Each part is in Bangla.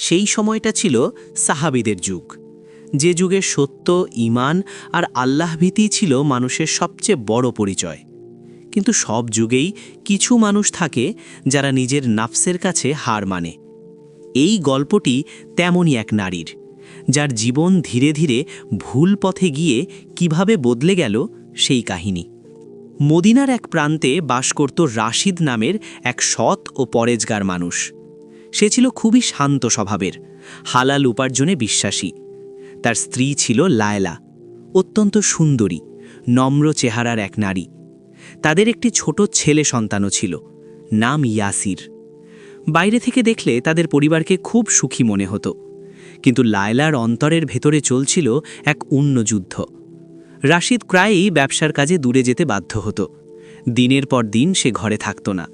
সেই সময়টা ছিল সাহাবীদের যুগ, যে যুগে সত্য, ঈমান আর আল্লাহভীতি ছিল মানুষের সবচেয়ে বড় পরিচয়। কিন্তু সব যুগেই কিছু মানুষ থাকে যারা নিজের নাফসের কাছে হার মানে। এই গল্পটি তেমনই এক নারীর, যার জীবন ধীরে ধীরে ভুল পথে গিয়ে কিভাবে বদলে গেল সেই কাহিনী। মদিনার এক প্রান্তে বাস করত রাশিদ নামের এক সৎ ও পরেজগার মানুষ। সে ছিল খুবই শান্ত স্বভাবের, হালাল উপার্জনে বিশ্বাসী। তার স্ত্রী ছিল লায়লা, অত্যন্ত সুন্দরী, নম্র চেহারার এক নারী। তাদের একটি ছোট ছেলে সন্তানও ছিল, নাম ইয়াসির। বাইরে থেকে দেখলে তাদের পরিবারকে খুব সুখী মনে হতো, কিন্তু লায়লার অন্তরের ভেতরে চলছিল এক অন্য যুদ্ধ। রাশিদ প্রায়ই ব্যবসার কাজে দূরে যেতে বাধ্য হতো। দিনের পর দিন সে ঘরে থাকত না।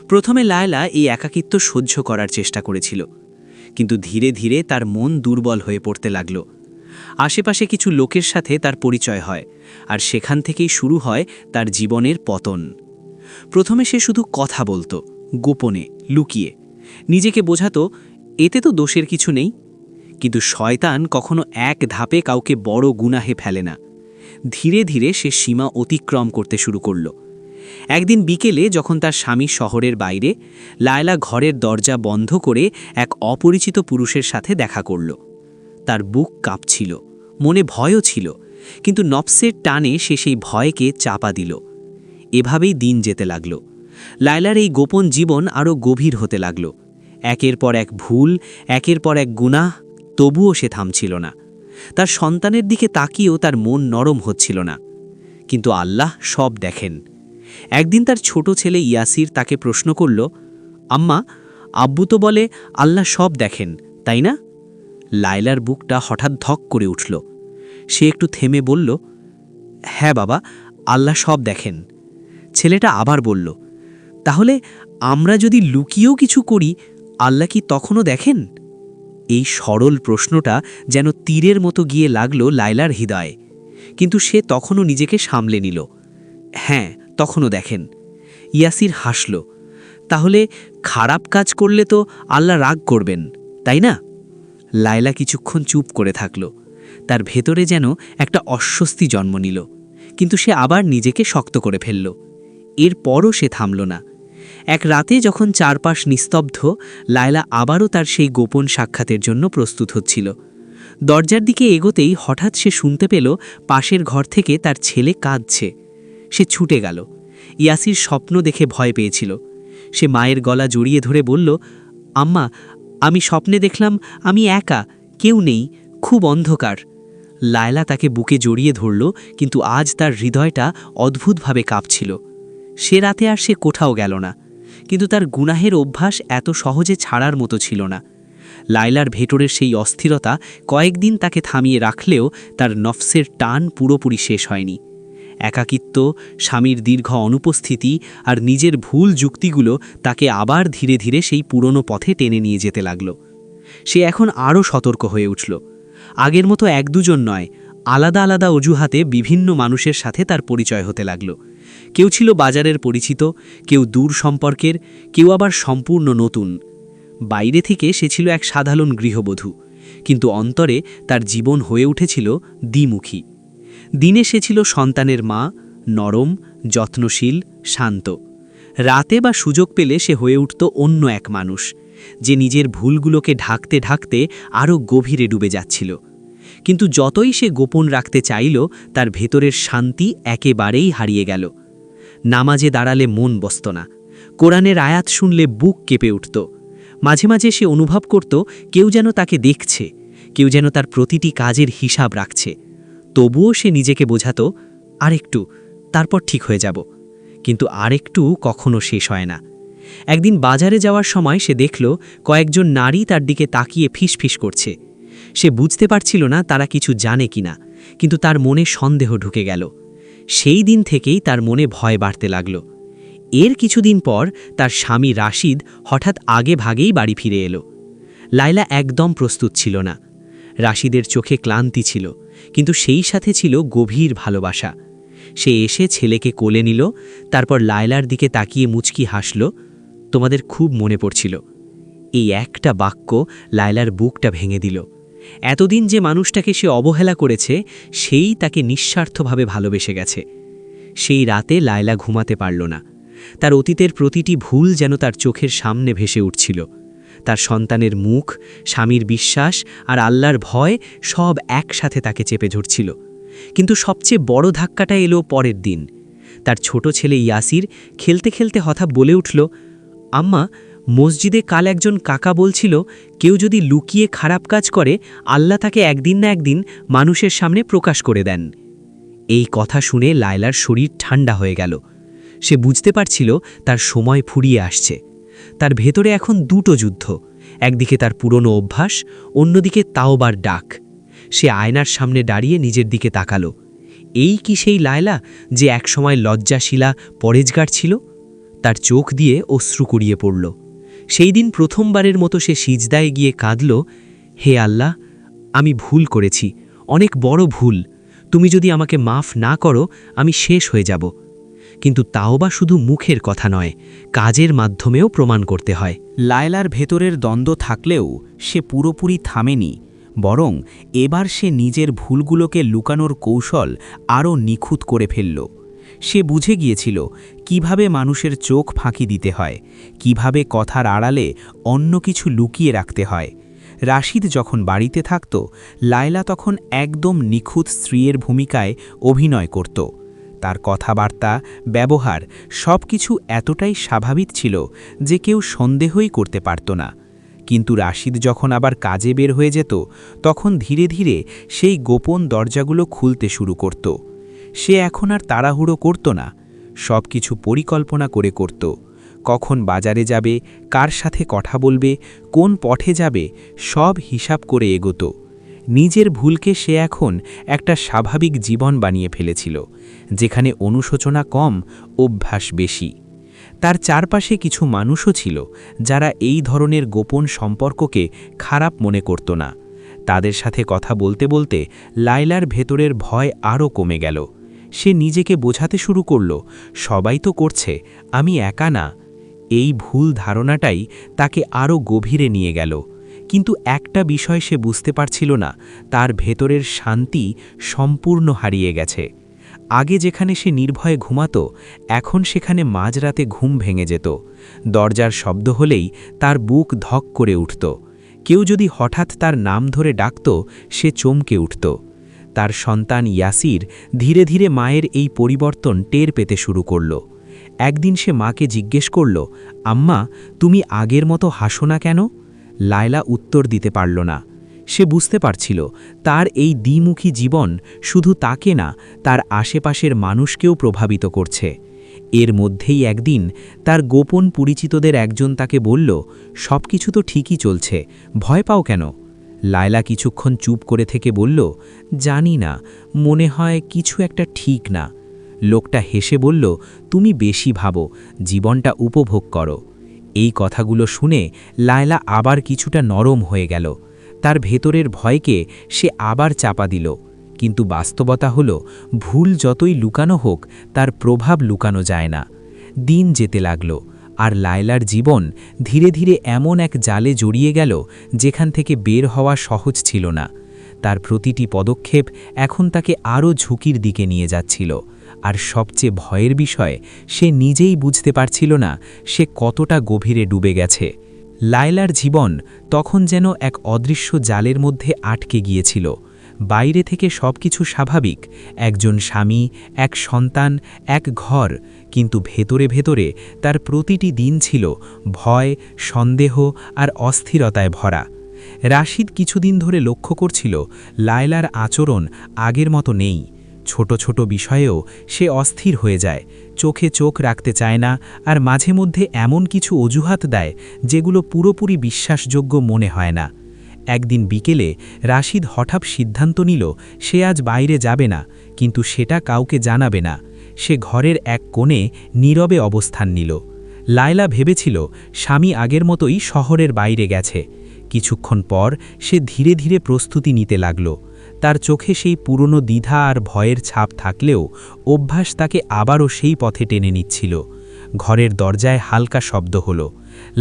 প্রথমে লায়লা এই একাকিত্ব সহ্য করার চেষ্টা করেছিল, কিন্তু ধীরে ধীরে তার মন দুর্বল হয়ে পড়তে লাগল। আশেপাশে কিছু লোকের সাথে তার পরিচয় হয়, আর সেখান থেকেই শুরু হয় তার জীবনের পতন। প্রথমে সে শুধু কথা বলতো, গোপনে, লুকিয়ে, নিজেকে বোঝাতো এতে তো দোষের কিছু নেই। কিন্তু শয়তান কখনো এক ধাপে কাউকে বড় গুনাহে ফেলে না। ধীরে ধীরে সে সীমা অতিক্রম করতে শুরু করল। একদিন বিকেলে যখন তার স্বামী শহরের বাইরে, লায়লা ঘরের দরজা বন্ধ করে এক অপরিচিত পুরুষের সাথে দেখা করল। তার বুক কাঁপছিল, মনে ভয়ও ছিল, কিন্তু নফসের টানে সে সেই ভয়কে চাপা দিল। এভাবেই দিন যেতে লাগল। লায়লার এই গোপন জীবন আরও গভীর হতে লাগল। একের পর এক ভুল, একের পর এক গুনাহ, তবুও সে থামছিল না। তার সন্তানের দিকে তাকিয়েও তার মন নরম হচ্ছিল না। কিন্তু আল্লাহ সব দেখেন। একদিন তার ছোট ছেলে ইয়াসির তাকে প্রশ্ন করল, আম্মা, আব্বু তো বলে আল্লাহ সব দেখেন, তাই না? লায়লার বুকটা হঠাৎ ধক করে উঠল। সে একটু থেমে বলল, হ্যাঁ বাবা, আল্লাহ সব দেখেন। ছেলেটা আবার বলল, তাহলে আমরা যদি লুকিয়েও কিছু করি, আল্লাহ কি তখনও দেখেন? এই সরল প্রশ্নটা যেন তীরের মতো গিয়ে লাগল লায়লার হৃদয়ে। কিন্তু সে তখনও নিজেকে সামলে নিল। হ্যাঁ, তখনও দেখেন। ইয়াসির হাসল, তাহলে খারাপ কাজ করলে তো আল্লাহ রাগ করবেন, তাই না? লায়লা কিছুক্ষণ চুপ করে থাকল। তার ভেতরে যেন একটা অস্বস্তি জন্ম নিল, কিন্তু সে আবার নিজেকে শক্ত করে ফেলল। এরপরও সে থামল না। এক রাতে যখন চারপাশ নিস্তব্ধ, লায়লা আবারও তার সেই গোপন সাক্ষাতের জন্য প্রস্তুত হচ্ছিল। দরজার দিকে এগোতেই হঠাৎ সে শুনতে পেল পাশের ঘর থেকে তার ছেলে কাঁদছে। সে ছুটে গেল। ইয়াসির স্বপ্ন দেখে ভয় পেয়েছিল। সে মায়ের গলা জড়িয়ে ধরে বলল, আম্মা, আমি স্বপ্নে দেখলাম আমি একা, কেউ নেই, খুব অন্ধকার। লায়লা তাকে বুকে জড়িয়ে ধরল, কিন্তু আজ তার হৃদয়টা অদ্ভুতভাবে কাঁপছিল। সে রাতে আর সে কোথাও গেল না, কিন্তু তার গুনাহের অভ্যাস এত সহজে ছাড়ার মতো ছিল না। লায়লার ভেতরের সেই অস্থিরতা কয়েকদিন তাকে থামিয়ে রাখলেও তার নফসের টান পুরোপুরি শেষ হয়নি। একাকিত্ব, স্বামীর দীর্ঘ অনুপস্থিতি আর নিজের ভুল যুক্তিগুলো তাকে আবার ধীরে ধীরে সেই পুরনো পথে টেনে নিয়ে যেতে লাগল। সে এখন আরও সতর্ক হয়ে উঠল। আগের মতো এক দুজন নয়, আলাদা আলাদা অজুহাতে বিভিন্ন মানুষের সাথে তার পরিচয় হতে লাগল। কেউ ছিল বাজারের পরিচিত, কেউ দূর সম্পর্কের, কেউ আবার সম্পূর্ণ নতুন। বাইরে থেকে সে ছিল এক সাধারণ গৃহবধূ, কিন্তু অন্তরে তার জীবন হয়ে উঠেছিল দ্বিমুখী। দিনে সে ছিল সন্তানের মা, নরম, যত্নশীল, শান্ত। রাতে বা সুযোগ পেলে সে হয়ে উঠত অন্য এক মানুষ, যে নিজের ভুলগুলোকে ঢাকতে ঢাকতে আরও গভীরে ডুবে যাচ্ছিল। কিন্তু যতই সে গোপন রাখতে চাইল, তার ভেতরের শান্তি একেবারেই হারিয়ে গেল। নামাজে দাঁড়ালে মন বসত না, কোরআনের আয়াত শুনলে বুক কেঁপে উঠত। মাঝে মাঝে সে অনুভব করত কেউ যেন তাকে দেখছে, কেউ যেন তার প্রতিটি কাজের হিসাব রাখছে। তবুও সে নিজেকে বোঝাত, আরেকটু, তারপর ঠিক হয়ে যাব। কিন্তু আরেকটু কখনো শেষ হয় না। একদিন বাজারে যাওয়ার সময় সে দেখল কয়েকজন নারী তার দিকে তাকিয়ে ফিসফিস করছে। সে বুঝতে পারছিল না তারা কিছু জানে কিনা, কিন্তু তার মনে সন্দেহ ঢুকে গেল। সেই দিন থেকেই তার মনে ভয় বাড়তে লাগল। এর কিছুদিন পর তার স্বামী রাশিদ হঠাৎ আগে ভাগেই বাড়ি ফিরে এলো। লায়লা একদম প্রস্তুত ছিল না। রাশিদের চোখে ক্লান্তি ছিল, কিন্তু সেই সাথে ছিল গভীর ভালোবাসা। সে এসে ছেলেকে কোলে নিল, তারপর লায়লার দিকে তাকিয়ে মুচকি হাসল, তোমাদের খুব মনে পড়ছিল। এই একটা বাক্য লায়লার বুকটা ভেঙে দিল। এতদিন যে মানুষটাকে সে অবহেলা করেছে সেই তাকে নিঃস্বার্থভাবে ভালোবেসে গেছে। সেই রাতে লায়লা ঘুমাতে পারল না। তার অতীতের প্রতিটি ভুল যেন তার চোখের সামনে ভেসে উঠছিল। তার সন্তানের মুখ, স্বামীর বিশ্বাস আর আল্লাহর ভয় সব একসাথে তাকে চেপে ধরছিল। কিন্তু সবচেয়ে বড় ধাক্কাটা এলো পরের দিন। তার ছোট ছেলে ইয়াসির খেলতে খেলতে হঠাৎ বলে উঠল, আম্মা, মসজিদে কাল একজন কাকা বলছিল কেউ যদি লুকিয়ে খারাপ কাজ করে আল্লাহ তাকে একদিন না একদিন মানুষের সামনে প্রকাশ করে দেন। এই কথা শুনে লায়লার শরীর ঠান্ডা হয়ে গেল। সে বুঝতে পারছিল তার সময় ফুরিয়ে আসছে। তার ভেতরে এখন দুটো যুদ্ধ, একদিকে তার পুরনো অভ্যাস, অন্যদিকে তাওবার ডাক। সে আয়নার সামনে দাঁড়িয়ে নিজের দিকে তাকালো। এই কি সেই লায়লা যে একসময় লজ্জাশীলা পরেজগার ছিল? তার চোখ দিয়ে অশ্রু কুড়িয়ে পড়ল। সেই দিন প্রথমবারের মতো সে সিজদায় গিয়ে কাঁদল, হে আল্লাহ, আমি ভুল করেছি, অনেক বড় ভুল। তুমি যদি আমাকে মাফ না করো আমি শেষ হয়ে যাব। কিন্তু তাওবা শুধু মুখের কথা নয়, কাজের মাধ্যমেও প্রমাণ করতে হয়। লায়লার ভেতরের দ্বন্দ্ব থাকলেও সে পুরোপুরি থামেনি, বরং এবার সে নিজের ভুলগুলোকে লুকানোর কৌশল আরও নিখুঁত করে ফেলল। সে বুঝে গিয়েছিল কিভাবে মানুষের চোখ ফাঁকি দিতে হয়, কিভাবে কথার আড়ালে অন্য কিছু লুকিয়ে রাখতে হয়। রাশিদ যখন বাড়িতে থাকত, লায়লা তখন একদম নিখুঁত স্ত্রীর ভূমিকায় অভিনয় করত। তার কথাবার্তা, ব্যবহার সব কিছু এতটাই স্বাভাবিক ছিল যে কেউ সন্দেহই করতে পারত না। কিন্তু রাশিদ যখন আবার কাজে বের হয়ে যেত, তখন ধীরে ধীরে সেই গোপন দরজাগুলো খুলতে শুরু করত। সে এখন আর তাড়াহুড়ো করত না, সব কিছু পরিকল্পনা করে করত। কখন বাজারে যাবে, কার সাথে কথা বলবে, কোন পথে যাবে, সব হিসাব করে এগোত। নিজের ভুলকে সে এখন একটা স্বাভাবিক জীবন বানিয়ে ফেলেছিল, যেখানে অনুশোচনা কম, অভ্যাস বেশি। তার চারপাশে কিছু মানুষও ছিল যারা এই ধরনের গোপন সম্পর্ককে খারাপ মনে করত না। তাদের সাথে কথা বলতে বলতে লায়লার ভেতরের ভয় আরও কমে গেল। সে নিজেকে বোঝাতে শুরু করল, সবাই তো করছে, আমি একা না। এই ভুল ধারণাটাই তাকে আরও গভীরে নিয়ে গেল। কিন্তু একটা বিষয় সে বুঝতে পারছিল না, তার ভেতরের শান্তি সম্পূর্ণ হারিয়ে গেছে। আগে যেখানে সে নির্ভয়ে ঘুমাত, এখন সেখানে মাঝরাতে ঘুম ভেঙে যেত। দরজার শব্দ হলেই তার বুক ধক করে উঠত। কেউ যদি হঠাৎ তার নাম ধরে ডাকত, সে চমকে উঠত। তার সন্তান ইয়াসির ধীরে ধীরে মায়ের এই পরিবর্তন টের পেতে শুরু করল। একদিন সে মাকে জিজ্ঞেস করল, আম্মা, তুমি আগের মতো হাসো না কেন? লায়লা উত্তর দিতে পারল না। সে বুঝতে পারছিল তার এই দ্বিমুখী জীবন শুধু তাকে না, তার আশেপাশের মানুষকেও প্রভাবিত করছে। এর মধ্যেই একদিন তার গোপন পরিচিতদের একজন তাকে বলল, সব কিছু তো ঠিকই চলছে, ভয় পাও কেন? লায়লা কিছুক্ষণ চুপ করে থেকে বলল, জানি না, মনে হয় কিছু একটা ঠিক না। লোকটা হেসে বলল, তুমি বেশি ভাবো, জীবনটা উপভোগ করো। এই কথাগুলো শুনে লায়লা আবার কিছুটা নরম হয়ে গেল। তার ভেতরের ভয়কে সে আবার চাপা দিল। কিন্তু বাস্তবতা হলো, ভুল যতই লুকানো হোক, তার প্রভাব লুকানো যায় না। দিন যেতে লাগল, আর লায়লার জীবন ধীরে ধীরে এমন এক জালে জড়িয়ে গেল যেখান থেকে বের হওয়া সহজ ছিল না। তার প্রতিটি পদক্ষেপ এখন তাকে আরও ঝুঁকির দিকে নিয়ে যাচ্ছিল। আর সবচেয়ে ভয়ের বিষয়, সে নিজেই বুঝতে পারছিল না সে কতটা গভীরে ডুবে গেছে। লায়লার জীবন তখন যেন এক অদৃশ্য জালের মধ্যে আটকে গিয়েছিল। বাইরে থেকে সবকিছু স্বাভাবিক, একজন স্বামী, এক সন্তান, এক ঘর, কিন্তু ভেতরে ভেতরে তার প্রতিটি দিন ছিল ভয়, সন্দেহ আর অস্থিরতায় ভরা। রাশিদ কিছুদিন ধরে লক্ষ্য করছিল লায়লার আচরণ আগের মতো নেই। ছোট ছোট বিষয়েও সে অস্থির হয়ে যায়, চোখে চোখ রাখতে চায় না, আর মাঝে মধ্যে এমন কিছু অজুহাত দেয় যেগুলো পুরোপুরি বিশ্বাসযোগ্য মনে হয় না। একদিন বিকেলে রাশিদ হঠাৎ সিদ্ধান্ত নিল সে আজ বাইরে যাবে না, কিন্তু সেটা কাউকে জানাবে না। সে ঘরের এক কোণে নীরবে অবস্থান নিল। লায়লা ভেবেছিল স্বামী আগের মতোই শহরের বাইরে গেছে। কিছুক্ষণ পর সে ধীরে ধীরে প্রস্তুতি নিতে লাগল। তার চোখে সেই পুরনো দ্বিধা আর ভয়ের ছাপ থাকলেও অভ্যাস তাকে আবারও সেই পথে টেনে নিচ্ছিল। ঘরের দরজায় হালকা শব্দ হলো।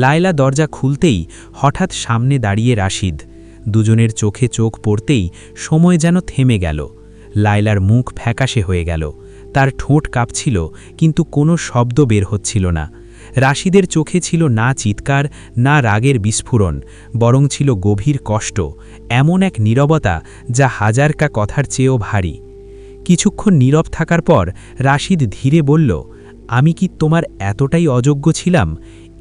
লায়লা দরজা খুলতেই হঠাৎ সামনে দাঁড়িয়ে রাশিদ। দুজনের চোখে চোখ পড়তেই সময় যেন থেমে গেল। লায়লার মুখ ফ্যাকাশে হয়ে গেল, তার ঠোঁট কাঁপছিল, কিন্তু কোনো শব্দ বের হচ্ছিল না। রাশিদের চোখে ছিল না চিৎকার, না রাগের বিস্ফোরণ, বরং ছিল গভীর কষ্ট, এমন এক নীরবতা যা হাজারটা কথার চেয়েও ভারী। কিছুক্ষণ নীরব থাকার পর রাশিদ ধীরে বলল, আমি কি তোমার এতটাই অযোগ্য ছিলাম?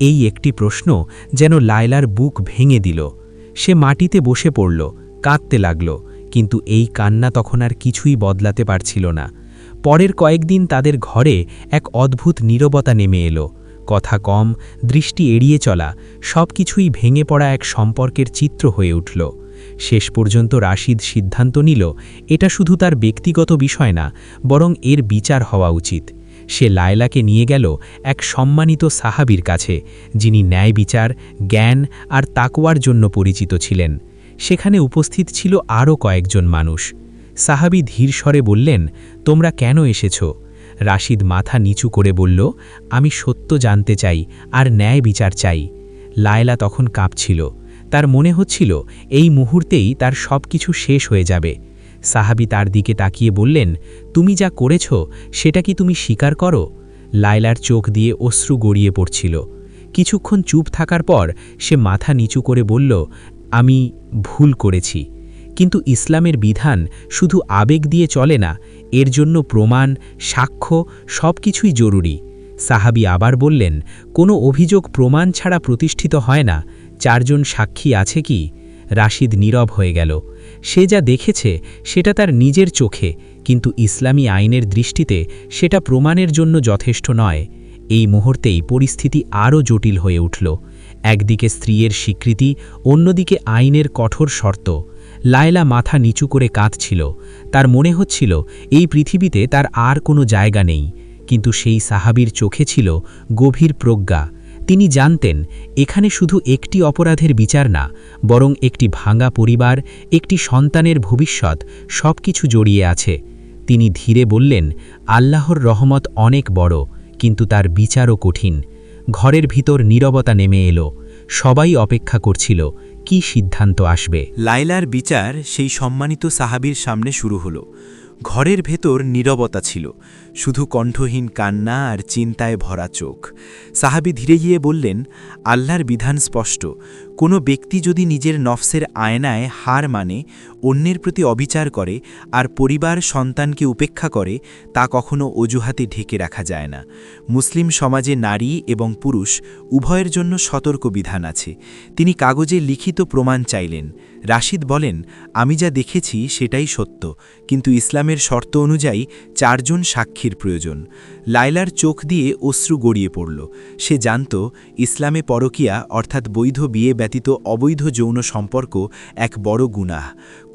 এই একটি প্রশ্ন যেন লায়লার বুক ভেঙে দিল। সে মাটিতে বসে পড়ল, কাঁদতে লাগল, কিন্তু এই কান্না তখন আর কিছুই বদলাতে পারছিল না। পরের কয়েকদিন তাদের ঘরে এক অদ্ভুত নীরবতা নেমে এলো। কথা কম, দৃষ্টি এড়িয়ে চলা, সব কিছুই ভেঙে পড়া এক সম্পর্কের চিত্র হয়ে উঠল। শেষ পর্যন্ত রাশিদ সিদ্ধান্ত নিল, এটা শুধু তার ব্যক্তিগত বিষয় না, বরং এর বিচার হওয়া উচিত। সে লায়লাকে নিয়ে গেল এক সম্মানিত সাহাবীর কাছে, যিনি ন্যায় বিচার, জ্ঞান আর তাকওয়ার জন্য পরিচিত ছিলেন। সেখানে উপস্থিত ছিল আরও কয়েকজন মানুষ। সাহাবী ধীর স্বরে বললেন, তোমরা কেন এসেছ? রাশিদ মাথা নিচু করে বলল, আমি সত্য জানতে চাই আর ন্যায় বিচার চাই। লায়লা তখন কাঁপছিল, তার মনে হচ্ছিল এই মুহূর্তেই তার সব কিছু শেষ হয়ে যাবে। সাহাবী তার দিকে তাকিয়ে বললেন, তুমি যা করেছ সেটা কি তুমি স্বীকার করো? লায়লার চোখ দিয়ে অশ্রু গড়িয়ে পড়ছিল। কিছুক্ষণ চুপ থাকার পর সে মাথা নিচু করে বলল, আমি ভুল করেছি। কিন্তু ইসলামের বিধান শুধু আবেগ দিয়ে চলে না, এর জন্য প্রমাণ, সাক্ষ্য সব কিছুই জরুরি। সাহাবী আবার বললেন, কোনো অভিযোগ প্রমাণ ছাড়া প্রতিষ্ঠিত হয় না। 4 জন সাক্ষী আছে কি? রাশিদ নীরব হয়ে গেল। সে যা দেখেছে সেটা তার নিজের চোখে, কিন্তু ইসলামী আইনের দৃষ্টিতে সেটা প্রমাণের জন্য যথেষ্ট নয়। এই মুহূর্তেই পরিস্থিতি আরও জটিল হয়ে উঠল। একদিকে স্ত্রীর স্বীকৃতি, অন্যদিকে আইনের কঠোর শর্ত। লায়লা মাথা নিচু করে কাঁদছিল। তার মনে হচ্ছিল এই পৃথিবীতে তার আর কোনো জায়গা নেই। কিন্তু সেই সাহাবীর চোখে ছিল গভীর প্রজ্ঞা। তিনি জানতেন এখানে শুধু একটি অপরাধের বিচার না, বরং একটি ভাঙা পরিবার, একটি সন্তানের ভবিষ্যৎ, সব কিছু জড়িয়ে আছে। তিনি ধীরে বললেন, আল্লাহর রহমত অনেক বড়, কিন্তু তার বিচারও কঠিন। ঘরের ভিতর নীরবতা নেমে এলো। সবাই অপেক্ষা করছিল কি সিদ্ধান্ত আসবে। লায়লার বিচার সেই সম্মানিত সাহাবীর সামনে শুরু হলো। ঘরের ভেতর নীরবতা ছিল, শুধু কণ্ঠহীন কান্না আর চিন্তায় ভরা চোখ। সাহাবী ধীরে গিয়ে বললেন, আল্লাহর বিধান স্পষ্ট, কোনো ব্যক্তি যদি নিজের নফসের আয়নায় হার মানে, অন্যের প্রতি অবিচার করে আর পরিবার সন্তানকে উপেক্ষা করে, তা কখনো অজুহাতে ঢেকে রাখা যায় না। মুসলিম সমাজে নারী এবং পুরুষ উভয়ের জন্য সতর্ক বিধান আছে। তিনি কাগজে লিখিত প্রমাণ চাইলেন। রাশিদ বলেন, আমি যা দেখেছি সেটাই সত্য, কিন্তু ইসলামের শর্ত অনুযায়ী 4 জন সাক্ষীর প্রয়োজন। লায়লার চোখ দিয়ে অশ্রু গড়িয়ে পড়ল। সে জানত ইসলামে পরকীয়া অর্থাৎ বৈধ বিয়ে ব্যতীত অবৈধ যৌন সম্পর্ক এক বড় গুনাহ।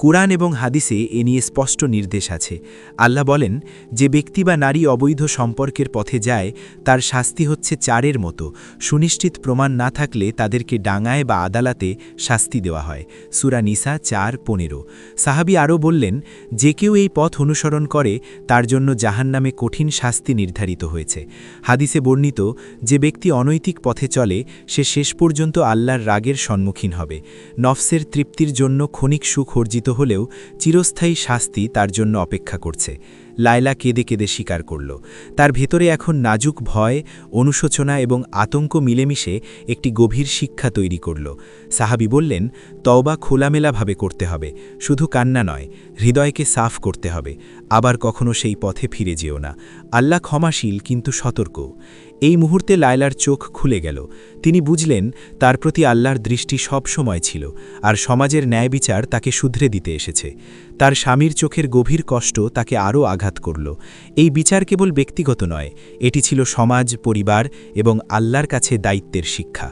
কুরআন এবং হাদিসে এ নিয়ে স্পষ্ট নির্দেশ আছে। আল্লাহ বলেন, যে ব্যক্তি বা নারী অবৈধ সম্পর্কের পথে যায় তার শাস্তি হচ্ছে 4-এর মতো। সুনিশ্চিত প্রমাণ না থাকলে তাদেরকে ডাঙায় বা আদালতে শাস্তি দেওয়া হয়। সূরা নিসা 4:15। সাহাবী আরও বললেন, যে কেউ এই পথ অনুসরণ করে তার জন্য জাহান্নামে কঠিন শাস্তি নির্ধারিত হয়েছে। হাদিসে বর্ণিত, যে ব্যক্তি অনৈতিক পথে চলে সে শেষ পর্যন্ত আল্লাহর রাগের সম্মুখীন হবে। নফসের তৃপ্তির জন্য ক্ষণিক সুখ অর্জিত হলেও চিরস্থায়ী শাস্তি তার জন্য অপেক্ষা করছে। লায়লা কেঁদে কেঁদে স্বীকার করল। তার ভেতরে এখন নাজুক ভয়, অনুশোচনা এবং আতঙ্ক মিলেমিশে একটি গভীর শিক্ষা তৈরি করল। সাহাবী বললেন, তওবা খোলামেলাভাবে করতে হবে, শুধু কান্না নয়, হৃদয়কে সাফ করতে হবে। আবার কখনো সেই পথে ফিরে যেও না। আল্লাহ ক্ষমাশীল কিন্তু সতর্ক। এই মুহূর্তে লায়লার চোখ খুলে গেল। তিনি বুঝলেন তার প্রতি আল্লাহর দৃষ্টি সব সময় ছিল, আর সমাজের ন্যায় বিচার তাকে শুধরে দিতে এসেছে। তার স্বামীর চোখের গভীর কষ্ট তাকে আরও আঘাত করল। এই বিচার কেবল ব্যক্তিগত নয়, এটি ছিল সমাজ, পরিবার এবং আল্লাহর কাছে দায়িত্বের শিক্ষা।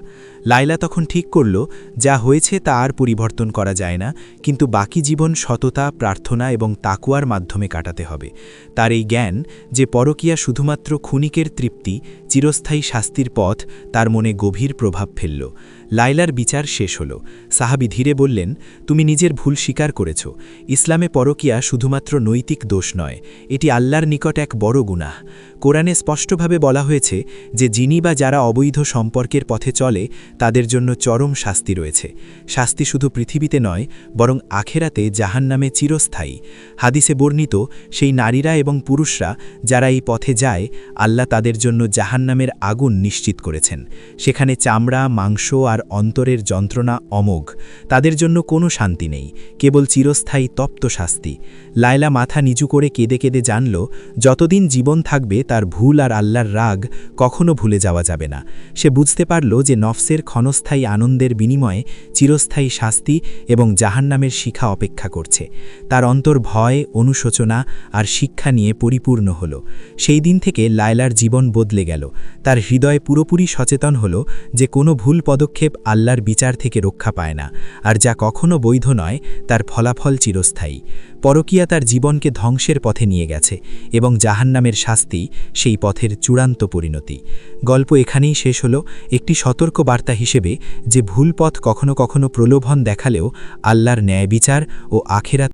লায়লা তখন ঠিক করল, যা হয়েছে তা আর পরিবর্তন করা যায় না, কিন্তু বাকি জীবন সততা, প্রার্থনা এবং তাকওয়ার মাধ্যমে কাটাতে হবে। তার এই জ্ঞান যে পরকীয়া শুধুমাত্র ক্ষণিকের তৃপ্তি, চিরস্থায়ী শাস্তির পথ, তার মনে গভীর প্রভাব ফেলল। লায়লার বিচার শেষ হল। সাহাবী ধীরে বললেন, তুমি নিজের ভুল স্বীকার করেছ। ইসলামে পরকীয়া শুধুমাত্র নৈতিক দোষ নয়, এটি আল্লাহর নিকট এক বড় গুনাহ। কোরআনে স্পষ্টভাবে বলা হয়েছে যে যিনি বা যারা অবৈধ সম্পর্কের পথে চলে তাদের জন্য চরম শাস্তি রয়েছে। শাস্তি শুধু পৃথিবীতে নয়, বরং আখেরাতে জাহান্নামে চিরস্থায়ী। হাদিসে বর্ণিত সেই নারীরা এবং পুরুষরা যারা এই পথে যায়, আল্লাহ তাদের জন্য জাহান্নামের আগুন নিশ্চিত করেছেন। সেখানে চামড়া, মাংস আর অন্তরের যন্ত্রণা অমোঘ। তাদের জন্য কোনো শান্তি নেই, কেবল চিরস্থায়ী তপ্ত শাস্তি। লায়লা মাথা নিচু করে কেঁদে কেঁদে জানল, যতদিন জীবন থাকবে তার ভুল আর আল্লাহর রাগ কখনো ভুলে যাওয়া যাবে না। সে বুঝতে পারল যে নফসের ক্ষণস্থায়ী আনন্দের বিনিময়ে চিরস্থায়ী শাস্তি এবং জাহান্নামের শিখা অপেক্ষা করছে। তার অন্তর ভয়, অনুশোচনা আর শিক্ষা নিয়ে পরিপূর্ণ হল। সেই দিন থেকে লায়লার জীবন বদলে গেল। তার হৃদয় পুরোপুরি সচেতন হল যে কোনো ভুল পদক্ষেপ আল্লাহর বিচার থেকে রক্ষা পায় না, আর যা কখনো বৈধ নয় তার ফলাফল চিরস্থায়ী। পরকীয়া তার জীবনকে ধ্বংসের পথে নিয়ে গেছে এবং জাহান্নামের শাস্তি সেই পথের চূড়ান্ত পরিণতি। গল্প এখানেই শেষ হল, একটি সতর্ক বার্তা হিসেবে যে ভুল পথ কখনো কখনো প্রলোভন দেখালেও আল্লাহর ন্যায় বিচার ও আখিরাত